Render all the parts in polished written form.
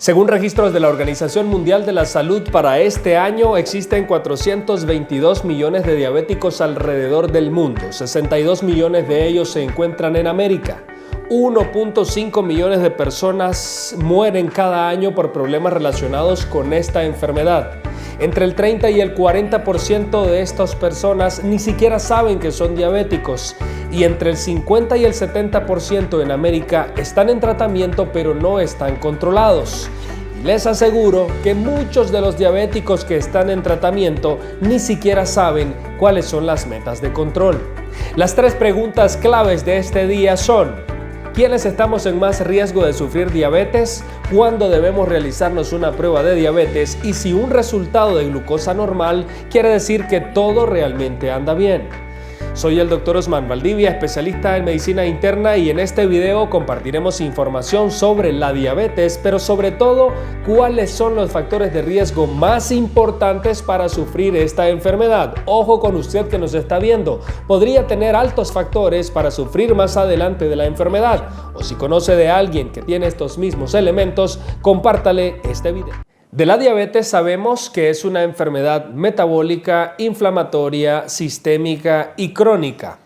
Según registros de la Organización Mundial de la Salud, para este año existen 422 millones de diabéticos alrededor del mundo. 62 millones de ellos se encuentran en América. 1.5 millones de personas mueren cada año por problemas relacionados con esta enfermedad. Entre el 30 y el 40% de estas personas ni siquiera saben que son diabéticos, y entre el 50 y el 70% en América están en tratamiento pero no están controlados. Y les aseguro que muchos de los diabéticos que están en tratamiento ni siquiera saben cuáles son las metas de control. Las 3 preguntas claves de este día son: ¿quiénes estamos en más riesgo de sufrir diabetes? ¿Cuándo debemos realizarnos una prueba de diabetes? Y si un resultado de glucosa normal quiere decir que todo realmente anda bien. Soy el Dr. Osman Valdivia, especialista en medicina interna, y en este video compartiremos información sobre la diabetes, pero sobre todo, cuáles son los factores de riesgo más importantes para sufrir esta enfermedad. Ojo con usted que nos está viendo, podría tener altos factores para sufrir más adelante de la enfermedad, o si conoce de alguien que tiene estos mismos elementos, compártale este video. De la diabetes sabemos que es una enfermedad metabólica, inflamatoria, sistémica y crónica.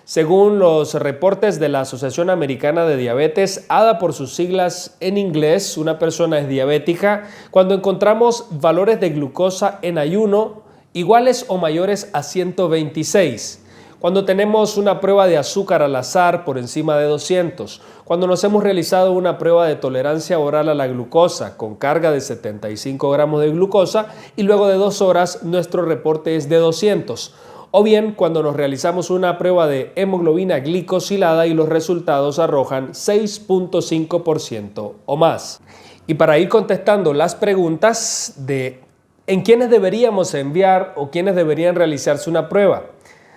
Según los reportes de la Asociación Americana de Diabetes, ADA por sus siglas en inglés, una persona es diabética cuando encontramos valores de glucosa en ayuno iguales o mayores a 126. Cuando tenemos una prueba de azúcar al azar por encima de 200, cuando nos hemos realizado una prueba de tolerancia oral a la glucosa con carga de 75 gramos de glucosa y luego de 2 horas nuestro reporte es de 200, o bien cuando nos realizamos una prueba de hemoglobina glicosilada y los resultados arrojan 6.5% o más. Y para ir contestando las preguntas de ¿en quiénes deberíamos enviar o quiénes deberían realizarse una prueba?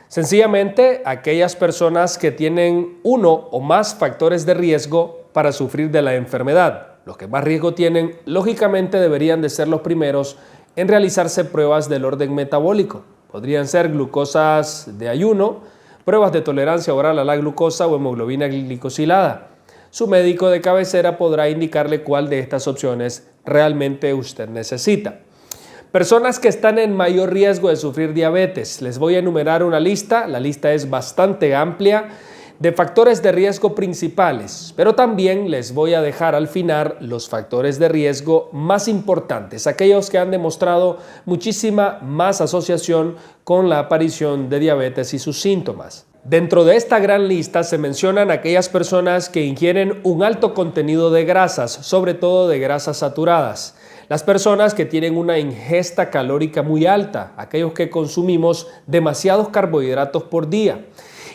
Sencillamente, aquellas personas que tienen uno o más factores de riesgo para sufrir de la enfermedad. Los que más riesgo tienen, lógicamente, deberían de ser los primeros en realizarse pruebas del orden metabólico. Podrían ser glucosas de ayuno, pruebas de tolerancia oral a la glucosa o hemoglobina glicosilada. Su médico de cabecera podrá indicarle cuál de estas opciones realmente usted necesita. Personas que están en mayor riesgo de sufrir diabetes. Les voy a enumerar una lista, la lista es bastante amplia, de factores de riesgo principales, pero también les voy a dejar al final los factores de riesgo más importantes, aquellos que han demostrado muchísima más asociación con la aparición de diabetes y sus síntomas. Dentro de esta gran lista se mencionan aquellas personas que ingieren un alto contenido de grasas, sobre todo de grasas saturadas. Las personas que tienen una ingesta calórica muy alta, aquellos que consumimos demasiados carbohidratos por día.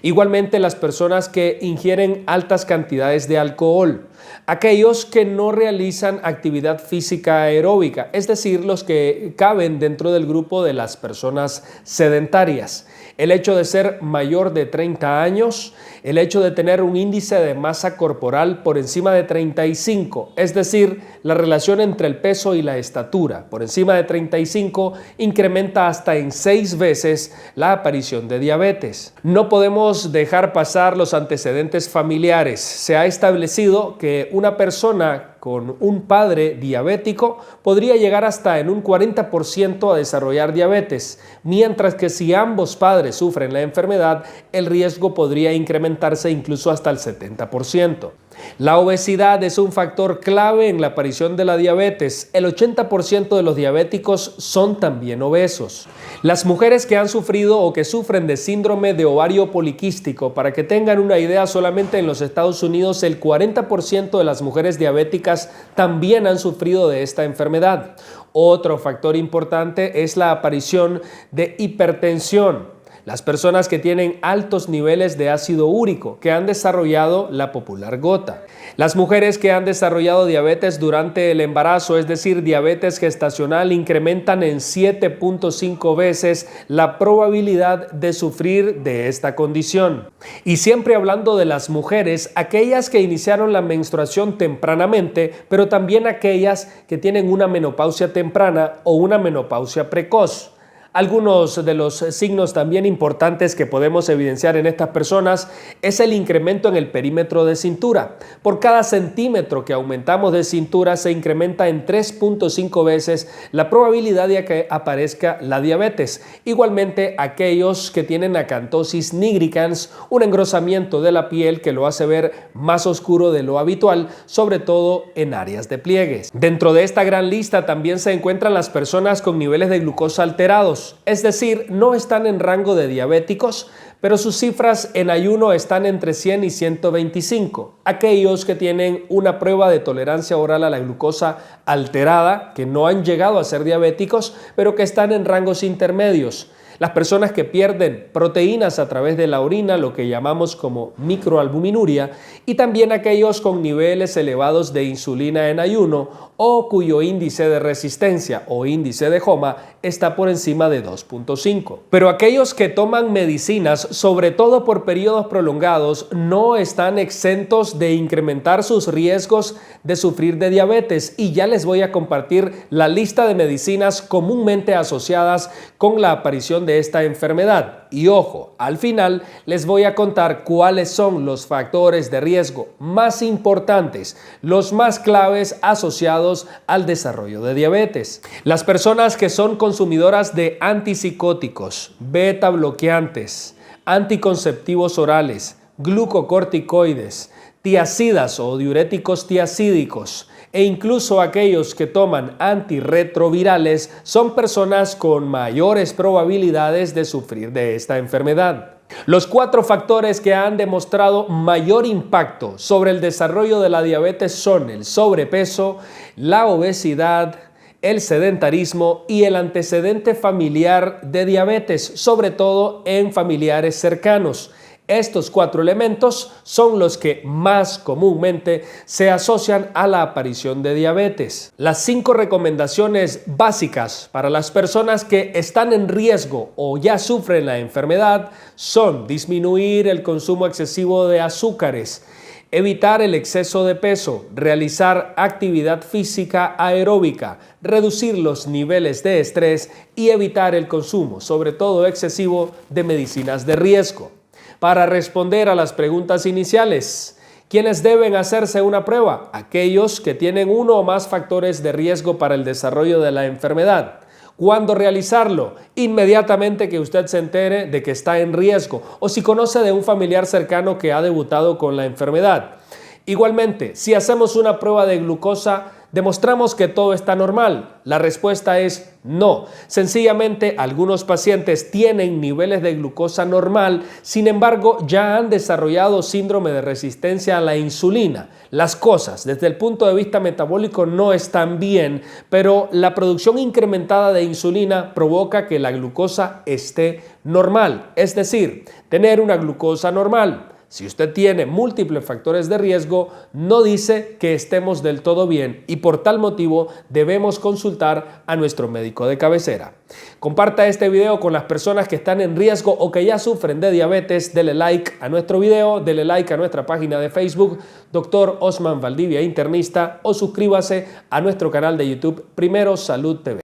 Igualmente las personas que ingieren altas cantidades de alcohol, aquellos que no realizan actividad física aeróbica, es decir, los que caben dentro del grupo de las personas sedentarias. El hecho de ser mayor de 30 años, el hecho de tener un índice de masa corporal por encima de 35, es decir, la relación entre el peso y la estatura por encima de 35 incrementa hasta en 6 veces la aparición de diabetes. No podemos dejar pasar los antecedentes familiares. Se ha establecido que una persona con un padre diabético podría llegar hasta en un 40% a desarrollar diabetes, mientras que si ambos padres sufren la enfermedad, el riesgo podría incrementarse incluso hasta el 70%. La obesidad es un factor clave en la aparición de la diabetes. El 80% de los diabéticos son también obesos. Las mujeres que han sufrido o que sufren de síndrome de ovario poliquístico, para que tengan una idea, solamente en los Estados Unidos el 40% de las mujeres diabéticas también han sufrido de esta enfermedad. Otro factor importante es la aparición de hipertensión. Las personas que tienen altos niveles de ácido úrico, que han desarrollado la popular gota. Las mujeres que han desarrollado diabetes durante el embarazo, es decir, diabetes gestacional, incrementan en 7.5 veces la probabilidad de sufrir de esta condición. Y siempre hablando de las mujeres, aquellas que iniciaron la menstruación tempranamente, pero también aquellas que tienen una menopausia temprana o una menopausia precoz. Algunos de los signos también importantes que podemos evidenciar en estas personas es el incremento en el perímetro de cintura. Por cada centímetro que aumentamos de cintura se incrementa en 3.5 veces la probabilidad de que aparezca la diabetes. Igualmente, aquellos que tienen acantosis nigricans, un engrosamiento de la piel que lo hace ver más oscuro de lo habitual, sobre todo en áreas de pliegues. Dentro de esta gran lista también se encuentran las personas con niveles de glucosa alterados. Es decir, no están en rango de diabéticos, pero sus cifras en ayuno están entre 100 y 125. Aquellos que tienen una prueba de tolerancia oral a la glucosa alterada, que no han llegado a ser diabéticos, pero que están en rangos intermedios. Las personas que pierden proteínas a través de la orina, lo que llamamos como microalbuminuria, y también aquellos con niveles elevados de insulina en ayuno o cuyo índice de resistencia o índice de HOMA está por encima de 2.5. Pero aquellos que toman medicinas, sobre todo por periodos prolongados, no están exentos de incrementar sus riesgos de sufrir de diabetes, y ya les voy a compartir la lista de medicinas comúnmente asociadas con la aparición de esta enfermedad. Y ojo, al final les voy a contar cuáles son los factores de riesgo más importantes, los más claves asociados al desarrollo de diabetes. Las personas que son consumidoras de antipsicóticos, beta bloqueantes, anticonceptivos orales, glucocorticoides, tiazidas o diuréticos tiazídicos, e incluso aquellos que toman antirretrovirales son personas con mayores probabilidades de sufrir de esta enfermedad. Los 4 factores que han demostrado mayor impacto sobre el desarrollo de la diabetes son el sobrepeso, la obesidad, el sedentarismo y el antecedente familiar de diabetes, sobre todo en familiares cercanos. Estos 4 elementos son los que más comúnmente se asocian a la aparición de diabetes. Las 5 recomendaciones básicas para las personas que están en riesgo o ya sufren la enfermedad son disminuir el consumo excesivo de azúcares, evitar el exceso de peso, realizar actividad física aeróbica, reducir los niveles de estrés y evitar el consumo, sobre todo excesivo, de medicinas de riesgo. Para responder a las preguntas iniciales, ¿quiénes deben hacerse una prueba? Aquellos que tienen uno o más factores de riesgo para el desarrollo de la enfermedad. ¿Cuándo realizarlo? Inmediatamente que usted se entere de que está en riesgo o si conoce de un familiar cercano que ha debutado con la enfermedad. Igualmente, si hacemos una prueba de glucosa, ¿demostramos que todo está normal? La respuesta es no. Sencillamente, algunos pacientes tienen niveles de glucosa normal, sin embargo, ya han desarrollado síndrome de resistencia a la insulina. Las cosas, desde el punto de vista metabólico, no están bien, pero la producción incrementada de insulina provoca que la glucosa esté normal, es decir, tener una glucosa normal. Si usted tiene múltiples factores de riesgo, no dice que estemos del todo bien y por tal motivo debemos consultar a nuestro médico de cabecera. Comparta este video con las personas que están en riesgo o que ya sufren de diabetes. Dele like a nuestro video, dele like a nuestra página de Facebook, Dr. Osman Valdivia Internista, o suscríbase a nuestro canal de YouTube Primero Salud TV.